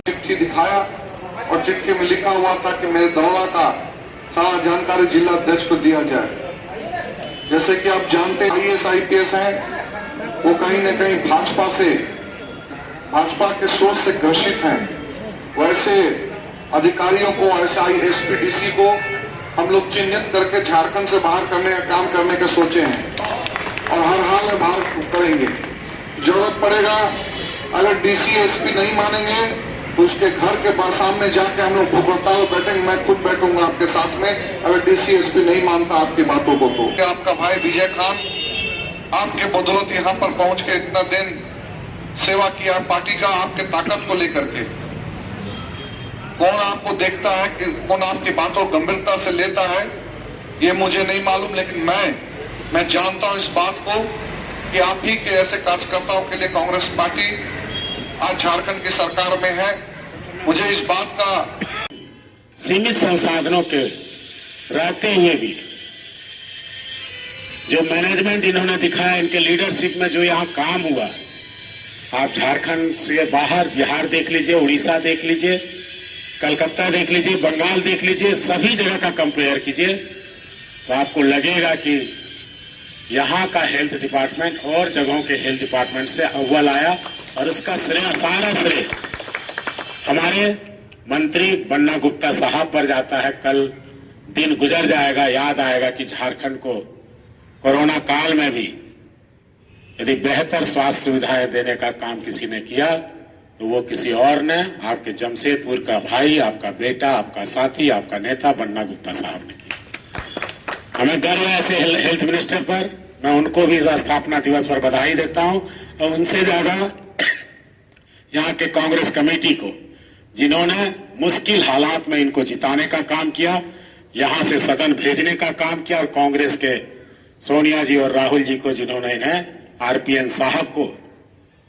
चिट्ठी दिखाया और चिट्ठी में लिखा हुआ था कि मेरे दौरा का सारा जानकारी जिला अध्यक्ष को दिया जाए। जैसे कि आप जानते हैं IAS IPS हैं, वो कहीं न कहीं भाजपा के सोच से ग्रसित हैं। वैसे अधिकारियों को, ऐसे SPDC को हम लोग चिन्हित करके झारखंड से बाहर करने का काम करने के सोचे हैं और हर हाल में बाहर करेंगे। जरूरत पड़ेगा अगर DC SP नहीं मानेंगे तो उसके घर के सामने जाके हम लोग भुगताल बैठेंगे। मैं खुद बैठूंगा आपके साथ में अगर DC SP नहीं मानता आपकी बातों को। तो आपका भाई विजय खान आपके बदौलत यहाँ पर पहुंच के इतना दिन सेवा किया पार्टी का, आपके ताकत को लेकर के। कौन आपको देखता है कि कौन आपकी बातों को गंभीरता से लेता है ये मुझे नहीं मालूम, लेकिन मैं जानता हूं इस बात को कि आप ही के ऐसे कार्यकर्ताओं के लिए कांग्रेस पार्टी आज झारखंड की सरकार में है। मुझे इस बात का सीमित संसाधनों के रहते हुए भी जो मैनेजमेंट इन्होंने दिखाया, इनके लीडरशिप में जो यहाँ काम हुआ, आप झारखंड से बाहर बिहार देख लीजिए, उड़ीसा देख लीजिए, कलकत्ता देख लीजिए, बंगाल देख लीजिए, सभी जगह का कंपेयर कीजिए तो आपको लगेगा कि यहाँ का हेल्थ डिपार्टमेंट और जगहों के हेल्थ डिपार्टमेंट से अव्वल आया। और उसका सारा श्रेय हमारे मंत्री बन्ना गुप्ता साहब पर जाता है। कल दिन गुजर जाएगा, याद आएगा कि झारखंड को कोरोना काल में भी यदि बेहतर स्वास्थ्य सुविधाएं देने का काम किसी ने किया तो वो किसी और ने, आपके जमशेदपुर का भाई, आपका बेटा, आपका साथी, आपका नेता बन्ना गुप्ता साहब ने किया। हमें गर्व है ऐसे हेल्थ मिनिस्टर पर। मैं उनको भी इस स्थापना दिवस पर बधाई देता हूं और उनसे ज्यादा यहाँ के कांग्रेस कमेटी को, जिन्होंने मुश्किल हालात में इनको जिताने का काम किया, यहाँ से सदन भेजने का काम किया, और कांग्रेस के सोनिया जी और राहुल जी को, जिन्होंने इन्हें RPN साहब को,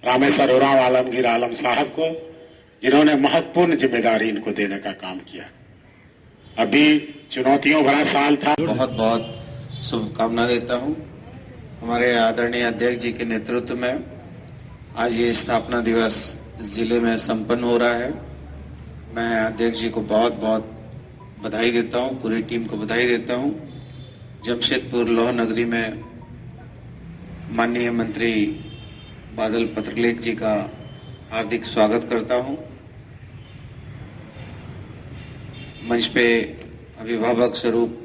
रामेश्वर उरांव आलमगीर आलम साहब को, जिन्होंने महत्वपूर्ण जिम्मेदारी इनको देने का काम किया। अभी चुनौतियों भरा साल था। बहुत बहुत शुभकामना देता हूं। हमारे आदरणीय अध्यक्ष जी के नेतृत्व में आज ये स्थापना दिवस जिले में संपन्न हो रहा है। मैं अध्यक्ष जी को बहुत बहुत बधाई देता हूं, पूरी टीम को बधाई देता हूं। जमशेदपुर लौह नगरी में माननीय मंत्री बादल पत्रलेख जी का हार्दिक स्वागत करता हूं। मंच पे अभिभावक स्वरूप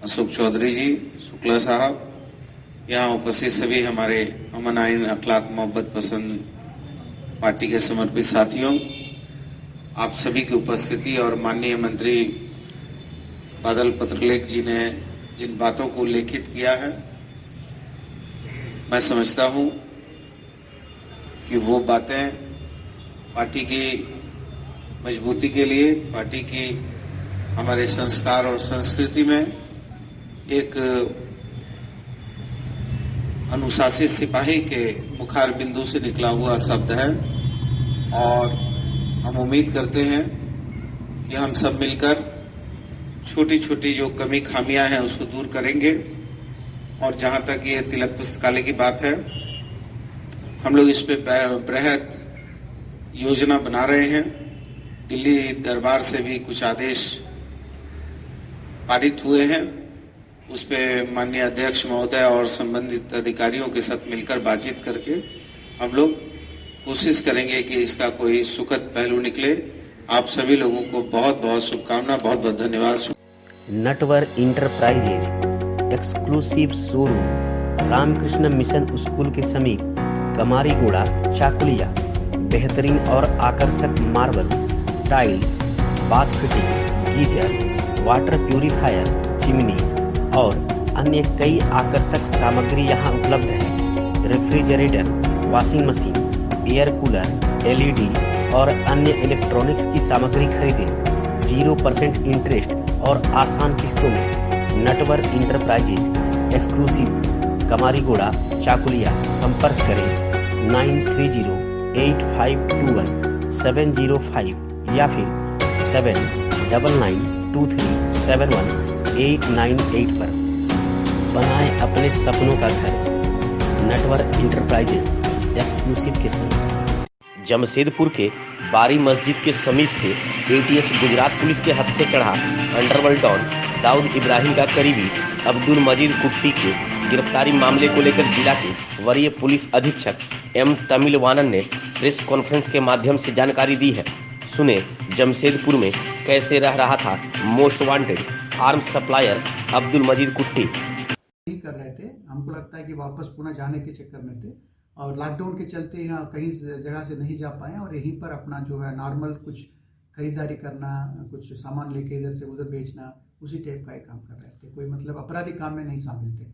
अशोक चौधरी जी, शुक्ला साहब, यहाँ उपस्थित सभी हमारे अमन आइन अखलाक मोहब्बत पसंद पार्टी के समर्पित साथियों, आप सभी की उपस्थिति और माननीय मंत्री बादल पत्रलेख जी ने जिन बातों को उल्लेखित किया है, मैं समझता हूं कि वो बातें पार्टी की मजबूती के लिए, पार्टी की हमारे संस्कार और संस्कृति में एक अनुशासित सिपाही के मुखार बिंदु से निकला हुआ शब्द है और हम उम्मीद करते हैं कि हम सब मिलकर छोटी छोटी जो कमी खामियां हैं उसको दूर करेंगे। और जहां तक ये तिलक पुस्तकालय की बात है, हम लोग इस पे बृहद योजना बना रहे हैं। दिल्ली दरबार से भी कुछ आदेश पारित हुए हैं, उस पे माननीय अध्यक्ष महोदय और संबंधित अधिकारियों के साथ मिलकर बातचीत करके हम लोग कोशिश करेंगे कि इसका कोई सुखद पहलू निकले। आप सभी लोगों को बहुत बहुत शुभकामना, बहुत बहुत धन्यवाद। Natwar enterprises exclusive showroom Ramakrishna mission school के समीप कमारीगुड़ा चाकुलिया। बेहतरीन और आकर्षक marbles, tiles, bath fitting, geyser, water purifier, chimney और अन्य कई आकर्षक सामग्री यहां उपलब्ध है। Refrigerator, washing machine, air cooler, LED और अन्य इलेक्ट्रॉनिक्स की सामग्री खरीदें 0% इंटरेस्ट और आसान किस्तों में। Natwar enterprises exclusive Kamariguda Chakulia. संपर्क करें 9308521705 या फिर 7992371898 पर। बनाएं अपने सपनों का घर नटवर इंटरप्राइजेज एक्सक्लूसिव के संग। जमशेदपुर के बारी मस्जिद के समीप से एटीएस गुजरात पुलिस के हत्थे चढ़ा अंडरवर्ल्ड डॉन दाऊद इब्राहिम का करीबी अब्दुल मजीद कुट्टी के गिरफ्तारी मामले को लेकर जिला के वरीय पुलिस अधीक्षक एम तमिलवानन ने प्रेस कॉन्फ्रेंस के माध्यम से जानकारी दी है। सुने जमशेदपुर में कैसे रह रहा था most wanted arms supplier Abdul Majeed Kutty. नहीं कर रहे थे, हमको लगता है कि वापस पुणे जाने के चक्कर में थे और लॉकडाउन के चलते यहाँ कहीं जगह से नहीं जा पाए और यहीं पर अपना जो है नॉर्मल कुछ खरीदारी करना, कुछ सामान लेके इधर से उधर बेचना, उसी टाइप का ही काम कर रहे थे। कोई मतलब आपराधिक काम में नहीं शामिल थे।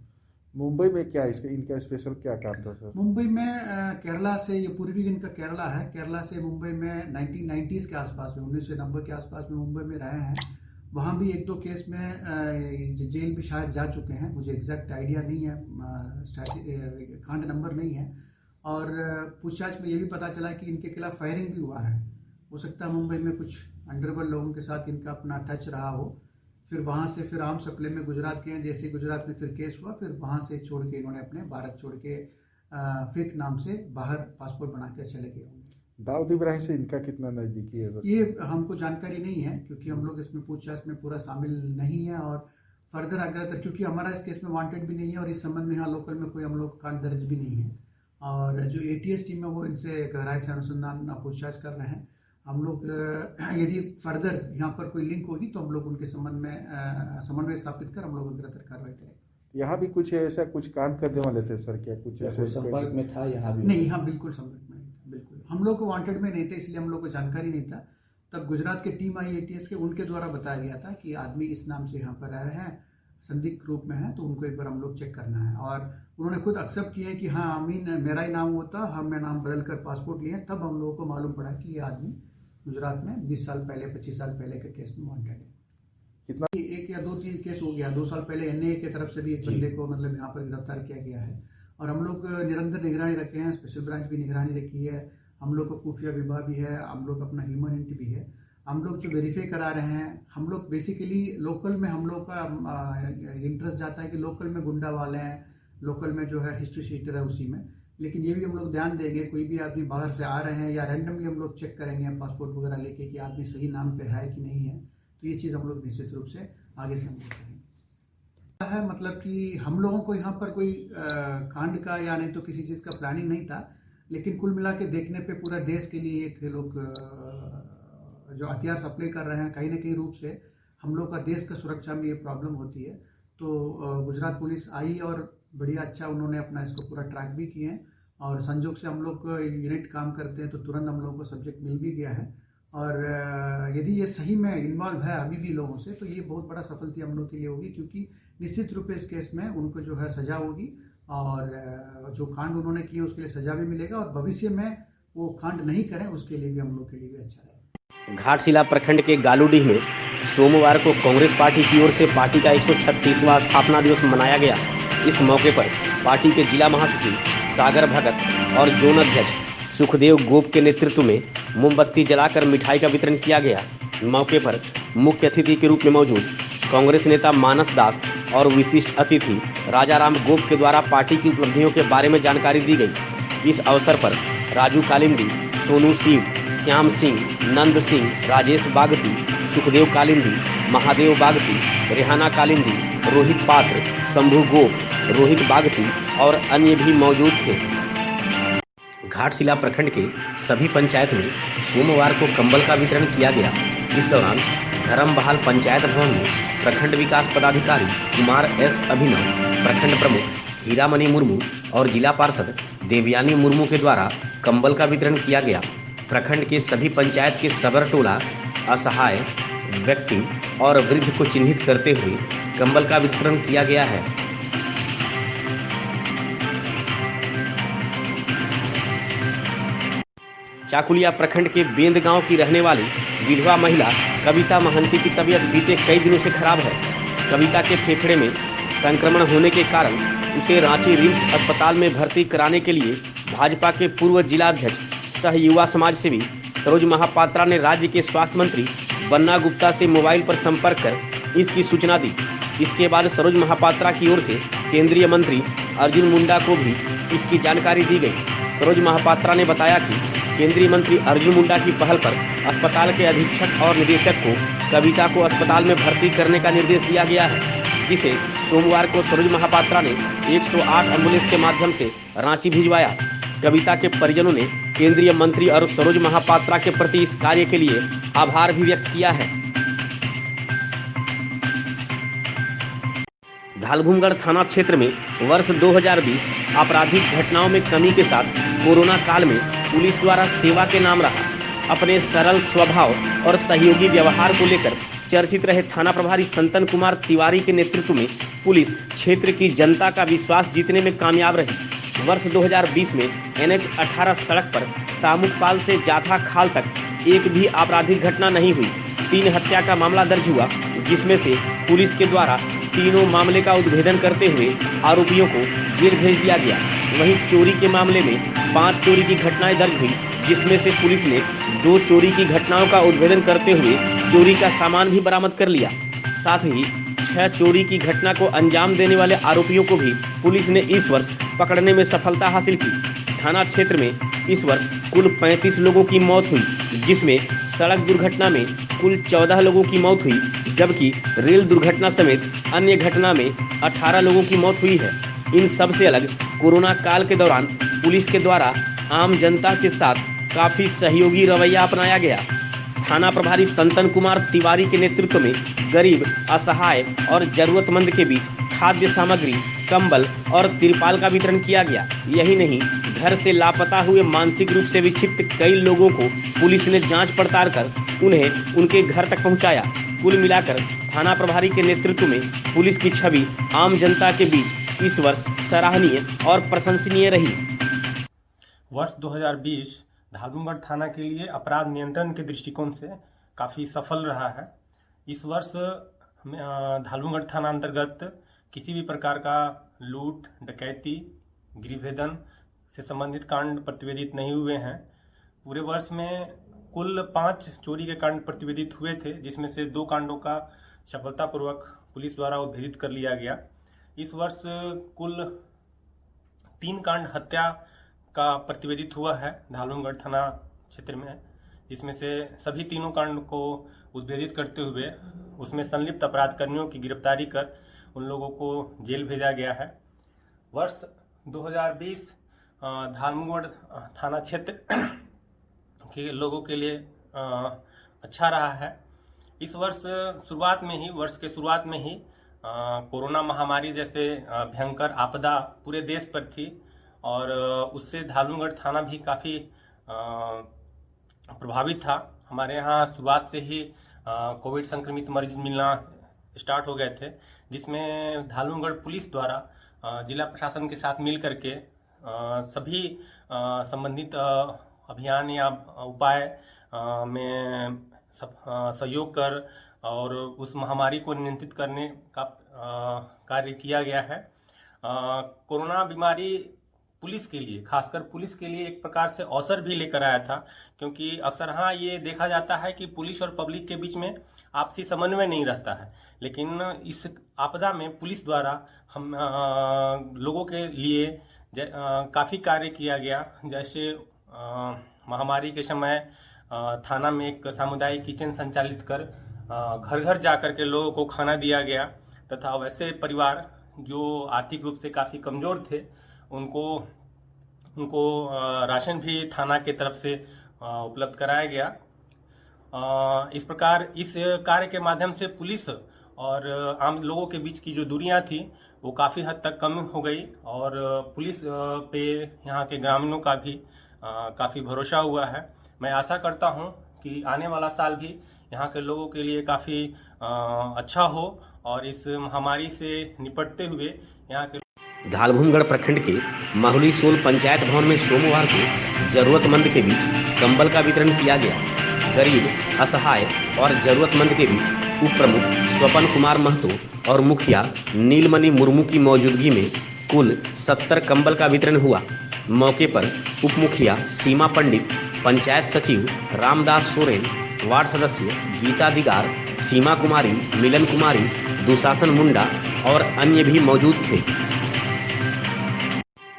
मुंबई में क्या इनका स्पेशल क्या काम था सर? मुंबई में केरला से, ये पूर्वी इनका केरला है, केरला से मुंबई में 1990s के आसपास में, 1990 के आसपास में मुंबई में रहे हैं। वहाँ भी एक दो केस में जेल भी शायद जा चुके हैं, मुझे एग्जैक्ट आइडिया नहीं है, कांड नंबर नहीं है। और पूछताछ में ये भी पता चला कि इनके खिलाफ फायरिंग भी हुआ है। हो सकता है मुंबई में कुछ अंडरवर्ल्ड लोगों के साथ इनका अपना टच रहा हो। फिर वहाँ से फिर आर्म सप्लाई में गुजरात गए, जैसे गुजरात में फिर केस हुआ, फिर वहाँ से छोड़ के इन्होंने अपने भारत छोड़ के फेक नाम से बाहर पासपोर्ट बना कर चले गए होंगे। दाऊद इब्राहिम से इनका कितना नजदीकी है सर? ये हमको जानकारी नहीं है क्योंकि हम लोग इसमें पूछताछ में पूरा शामिल नहीं है और फर्दर अगर क्योंकि हमारा इस केस में वांटेड भी नहीं है और इस संबंध में यहाँ लोकल में कोई हम लोग कांड दर्ज भी नहीं है। और जो एटीएस टीम है वो इनसे गहराई से अनुसंधान पूछताछ कर रहे हैं। हम लोग यदि फर्दर यहाँ पर कोई लिंक होगी तो हम लोग उनके संबंध में समन्वय स्थापित कर हम लोग अग्रतर कार्रवाई करेंगे। यहाँ भी कुछ ऐसा कुछ कांड करने वाले थे सर? क्या कुछ ऐसे संपर्क में था यहाँ भी? नहीं, यहाँ बिल्कुल संपर्क में नहीं था, बिल्कुल हम लोग को वांटेड में नहीं थे, इसलिए हम लोग को जानकारी नहीं था। तब गुजरात की टीम आई एटीएस के, उनके द्वारा बताया गया था कि आदमी इस नाम से यहाँ पर रह रहे हैं, संदिग्ध रूप में है, तो उनको एक बार हम लोग चेक करना है। और उन्होंने खुद एक्सेप्ट किए कि हाँ अमीन मेरा ही नाम होता, हमने नाम बदल कर पासपोर्ट लिए। तब हम लोगों को मालूम पड़ा कि ये आदमी गुजरात में 20 साल पहले 25 साल पहले के केस में वांटेड है। कितना? एक या दो तीन केस हो गया। 2 साल पहले एनआईए की तरफ से भी एक बंदे को मतलब यहाँ पर गिरफ्तार किया गया है और हम लोग निरंतर निगरानी रखे हैं। स्पेशल ब्रांच भी निगरानी रखी है, हम लोग को खुफिया विभाग भी है, हम लोग अपना ह्यूमन इंट भी है। हम लोग जो वेरीफाई करा रहे हैं, हम लोग बेसिकली लोकल में हम लोग का इंटरेस्ट जाता है कि लोकल में गुंडा वाले हैं, लोकल में जो है हिस्ट्री शीटर है उसी में। लेकिन ये भी हम लोग ध्यान देंगे, कोई भी आदमी बाहर से आ रहे हैं या रैंडमली हम लोग चेक करेंगे पासपोर्ट वगैरह लेके कि आदमी सही नाम पे है कि नहीं है। तो ये चीज़ हम लोग निश्चित रूप से आगे से हम लोग करेंगे। है मतलब कि हम लोगों को यहाँ पर कोई कांड का या नहीं तो किसी चीज़ का प्लानिंग नहीं था, लेकिन कुल मिला के देखने पे पूरा देश के लिए एक लोग जो हथियार सप्लाई कर रहे हैं, कहीं ना कहीं रूप से हम लोग का देश का सुरक्षा में ये प्रॉब्लम होती है। तो गुजरात पुलिस आई और बढ़िया अच्छा उन्होंने अपना इसको पूरा ट्रैक भी किए हैं और संजोग से हम लोग यूनिट काम करते हैं तो तुरंत हम लोग को सब्जेक्ट मिल भी गया है और यदि ये सही में इन्वॉल्व है अभी भी लोगों से, तो ये बहुत बड़ा सफलता हम लोग के लिए होगी, क्योंकि निश्चित रूप से इस केस में उनको जो है सजा होगी और जो कांड उन्होंने किए उसके लिए सजा भी मिलेगा, और भविष्य में वो कांड नहीं करें उसके लिए भी हम लोग के लिए भी अच्छा रहेगा। घाटशिला प्रखंड के गालूडीह में सोमवार को कांग्रेस पार्टी की ओर से पार्टी का 136वां स्थापना दिवस मनाया गया। इस मौके पर पार्टी के जिला महासचिव सागर भगत और जोन अध्यक्ष सुखदेव गोप के नेतृत्व में मोमबत्ती जलाकर मिठाई का वितरण किया गया। मौके पर मुख्य अतिथि के रूप में मौजूद कांग्रेस नेता मानस दास और विशिष्ट अतिथि राजाराम गोप के द्वारा पार्टी की उपलब्धियों के बारे में जानकारी दी गई। इस अवसर पर राजू कालिंदी, सोनू सिंह, श्याम सिंह, नंद सिंह, राजेश बागती, सुखदेव कालिंदी, महादेव बागती, रेहाना कालिंदी, रोहित पात्र, शंभू गोप, रोहित बागती और अन्य भी मौजूद थे। घाटशिला प्रखंड के सभी पंचायत में सोमवार को कंबल का वितरण किया गया। इस दौरान धर्मबहाल पंचायत भवन में प्रखंड विकास पदाधिकारी कुमार एस अभिनव, प्रखंड प्रमुख हीरामणि मुर्मू और जिला पार्षद देवयानी मुर्मू के द्वारा कंबल का वितरण किया गया। प्रखंड के सभी पंचायत के सबर टोला असहाय व्यक्ति और वृद्ध को चिन्हित करते हुए कंबल का वितरण किया गया है। चाकुलिया प्रखंड के बेंद गांव की रहने वाली विधवा महिला कविता महंती की तबीयत बीते कई दिनों से खराब है। कविता के फेफड़े में संक्रमण होने के कारण उसे रांची रिम्स अस्पताल में भर्ती कराने के लिए भाजपा के पूर्व जिला अध्यक्ष सह युवा समाज सेवी सरोज महापात्रा ने राज्य के स्वास्थ्य मंत्री बन्ना गुप्ता से मोबाइल पर संपर्क कर इसकी सूचना दी। इसके बाद सरोज महापात्रा की ओर से केंद्रीय मंत्री अर्जुन मुंडा को भी इसकी जानकारी दी गई। सरोज महापात्रा ने बताया कि केंद्रीय मंत्री अर्जुन मुंडा की पहल पर अस्पताल के अधीक्षक और निदेशक को कविता को अस्पताल में भर्ती करने का निर्देश दिया गया है, जिसे सोमवार को सरोज महापात्रा ने 108 एम्बुलेंस के माध्यम से रांची भिजवाया। कविता के परिजनों ने केंद्रीय मंत्री और सरोज महापात्रा के प्रति इस कार्य के लिए आभार भी व्यक्त किया है। धालभूमगढ़ थाना क्षेत्र में वर्ष 2020 आपराधिक घटनाओं में कमी के साथ कोरोना काल में पुलिस द्वारा सेवा के नाम रहा अपने सरल स्वभाव और सहयोगी व्यवहार को लेकर चर्चित रहे थाना प्रभारी संतन कुमार तिवारी के नेतृत्व में पुलिस क्षेत्र की जनता का विश्वास जीतने में कामयाब रही। वर्ष 2020 में NH 18 सड़क पर तामुकपाल से जाथा खाल तक एक भी आपराधिक घटना नहीं हुई। 3 हत्या का मामला दर्ज हुआ, जिसमें से पुलिस के द्वारा तीनों मामले का उद्भेदन करते हुए आरोपियों को जेल भेज दिया गया। वहीं चोरी के मामले में 5 चोरी की घटनाएं दर्ज हुई, जिसमें से पुलिस ने 2 चोरी की घटनाओं का उद्भेदन करते हुए चोरी का सामान भी बरामद कर लिया। साथ ही 6 चोरी की घटना को अंजाम देने वाले आरोपियों को भी पुलिस ने इस वर्ष पकड़ने में सफलता हासिल की। थाना क्षेत्र में इस वर्ष कुल 35 लोगों की मौत हुई, जिसमें सड़क दुर्घटना में कुल 14 लोगों की मौत हुई, जबकि रेल दुर्घटना समेत अन्य घटना में 18 लोगों की मौत हुई है। इन सब से अलग कोरोना काल के दौरान पुलिस के द्वारा आम जनता के साथ काफी सहयोगी रवैया अपनाया गया। थाना प्रभारी संतन कुमार तिवारी के नेतृत्व में गरीब, असहाय और जरूरतमंद के बीच खाद्य सामग्री, कंबल और तिरपाल का वितरण किया गया। यही नहीं, घर से लापता हुए मानसिक रूप से विक्षिप्त कई लोगों को पुलिस ने जांच पड़ताल कर उन्हें उनके घर तक पहुंचाया। कुल मिलाकर थाना प्रभारी के नेतृत्व में पुलिस की छवि आम जनता के बीच इस वर्ष सराहनीय और प्रशंसनीय रही। वर्ष 2020 धालभूमगढ़ थाना के लिए अपराध नियंत्रण के दृष्टिकोण से काफ़ी सफल रहा है। इस वर्ष धालभूमगढ़ थाना अंतर्गत किसी भी प्रकार का लूट, डकैती, गृहभेदन से संबंधित कांड प्रतिवेदित नहीं हुए हैं। पूरे वर्ष में कुल 5 चोरी के कांड प्रतिवेदित हुए थे, जिसमें से 2 कांडों का सफलतापूर्वक पुलिस द्वारा उद्भेदित कर लिया गया। इस वर्ष कुल 3 कांड हत्या का प्रतिवेदित हुआ है धालभूमगढ़ थाना क्षेत्र में, जिसमें से सभी तीनों कांड को उद्भेदित करते हुए उसमें संलिप्त अपराधकर्मियों की गिरफ्तारी कर उन लोगों को जेल भेजा गया है। वर्ष 2020 धालभूमगढ़ थाना क्षेत्र के लोगों के लिए अच्छा रहा है। इस वर्ष के शुरुआत में ही कोरोना महामारी जैसे भयंकर आपदा पूरे देश पर थी और उससे धालभूमगढ़ थाना भी काफ़ी प्रभावित था। हमारे यहाँ शुरुआत से ही कोविड संक्रमित मरीज मिलना स्टार्ट हो गए थे, जिसमें धालूगढ़ पुलिस द्वारा जिला प्रशासन के साथ मिल करके सभी संबंधित अभियान या उपाय में सहयोग कर और उस महामारी को नियंत्रित करने का कार्य किया गया है। कोरोना बीमारी पुलिस के लिए, खासकर पुलिस के लिए एक प्रकार से अवसर भी लेकर आया था, क्योंकि अक्सर हाँ ये देखा जाता है कि पुलिस और पब्लिक के बीच में आपसी समन्वय नहीं रहता है, लेकिन इस आपदा में पुलिस द्वारा हम लोगों के लिए काफ़ी कार्य किया गया। जैसे महामारी के समय थाना में एक सामुदायिक किचन संचालित कर घर घर जा कर के लोगों को खाना दिया गया, तथा वैसे परिवार जो आर्थिक रूप से काफ़ी कमज़ोर थे उनको राशन भी थाना के तरफ से उपलब्ध कराया गया। इस प्रकार इस कार्य के माध्यम से पुलिस और आम लोगों के बीच की जो दूरियां थी वो काफ़ी हद तक कम हो गई और पुलिस पे यहाँ के ग्रामीणों का भी काफ़ी भरोसा हुआ है। मैं आशा करता हूँ कि आने वाला साल भी यहाँ के लोगों के लिए काफ़ी अच्छा हो और इस महामारी से निपटते हुए यहाँ के धालभूमगढ़ प्रखंड के माहुली सोल पंचायत भवन में सोमवार को जरूरतमंद के बीच कंबल का वितरण किया गया। गरीब, असहाय और जरूरतमंद के बीच उप प्रमुख स्वपन कुमार महतो और मुखिया नीलमणि मुर्मू की मौजूदगी में कुल 70 कंबल का वितरण हुआ। मौके पर उप मुखिया सीमा पंडित, पंचायत सचिव रामदास सोरेन, वार्ड सदस्य गीता दिगार, सीमा कुमारी, मिलन कुमारी, दुशासन मुंडा और अन्य भी मौजूद थे।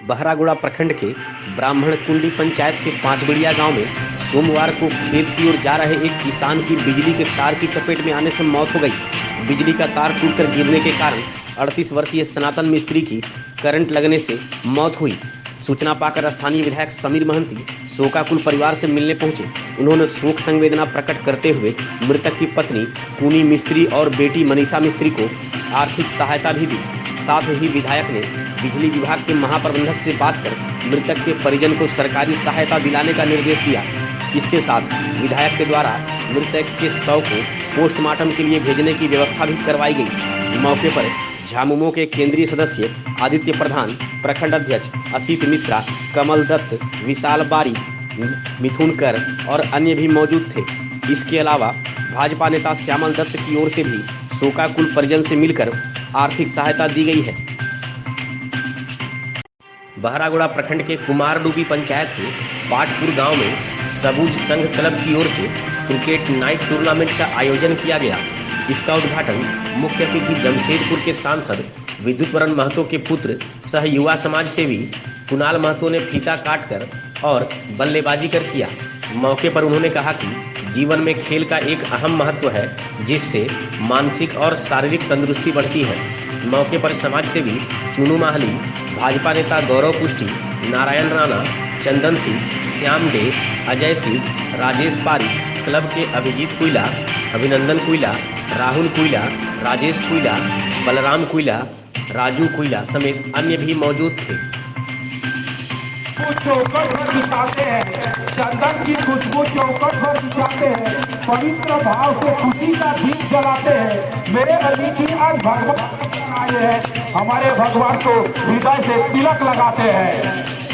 बहरागुड़ा प्रखंड के ब्राह्मण कुंडी पंचायत के पांचबड़िया गांव में सोमवार को खेत की ओर जा रहे एक किसान की बिजली के तार की चपेट में आने से मौत हो गई। बिजली का तार टूटकर गिरने के कारण 38 वर्षीय सनातन मिस्त्री की करंट लगने से मौत हुई। सूचना पाकर स्थानीय विधायक समीर महंती शोकाकुल परिवार से मिलने पहुंचे। उन्होंने शोक संवेदना प्रकट करते हुए मृतक की पत्नी कुनी मिस्त्री और बेटी मनीषा मिस्त्री को आर्थिक सहायता भी दी। साथ ही विधायक ने बिजली विभाग के महाप्रबंधक से बात कर मृतक के परिजन को सरकारी सहायता दिलाने का निर्देश दिया। इसके साथ विधायक के द्वारा मृतक के शव को पोस्टमार्टम के लिए भेजने की व्यवस्था भी करवाई गई। मौके पर झामुमो के केंद्रीय सदस्य आदित्य प्रधान, प्रखंड अध्यक्ष असित मिश्रा, कमल दत्त, विशाल बारी, मिथुन कर और अन्य भी मौजूद थे। इसके अलावा भाजपा नेता श्यामल दत्त की ओर से भी शोकाकुल परिजन से मिलकर आर्थिक सहायता दी गई है। बहरागुड़ा प्रखंड के कुमारडूबी पंचायत के पाटपुर गांव में सबूज संघ क्लब की ओर से क्रिकेट नाइट टूर्नामेंट का आयोजन किया गया। इसका उद्घाटन मुख्य अतिथि जमशेदपुर के सांसद विद्युत वरण महतो के पुत्र सह युवा समाज सेवी कुणाल महतो ने फीता काटकर और बल्लेबाजी कर किया। मौके पर उन्होंने कहा कि जीवन में खेल का एक अहम महत्व है, जिससे मानसिक और शारीरिक तंदुरुस्ती बढ़ती है। मौके पर समाज सेवी चुनू माहली, भाजपा नेता गौरव पुष्टि, नारायण राणा, चंदन सिंह, श्याम डे, अजय सिंह, राजेश पारी, क्लब के अभिजीत कुइला, अभिनंदन कुइला, राहुल कुइला, राजेश कुइला, बलराम कुइला, राजू कुइला समेत अन्य भी मौजूद थे। चौकट पर बिछाते हैं, चंदन की खुशबू चौकट पर बिछाते हैं, पवित्र भाव से खुशी का दीप जलाते हैं। मेरे अली जी आज भगवान आए हैं, हमारे भगवान को हृदय से तिलक लगाते हैं।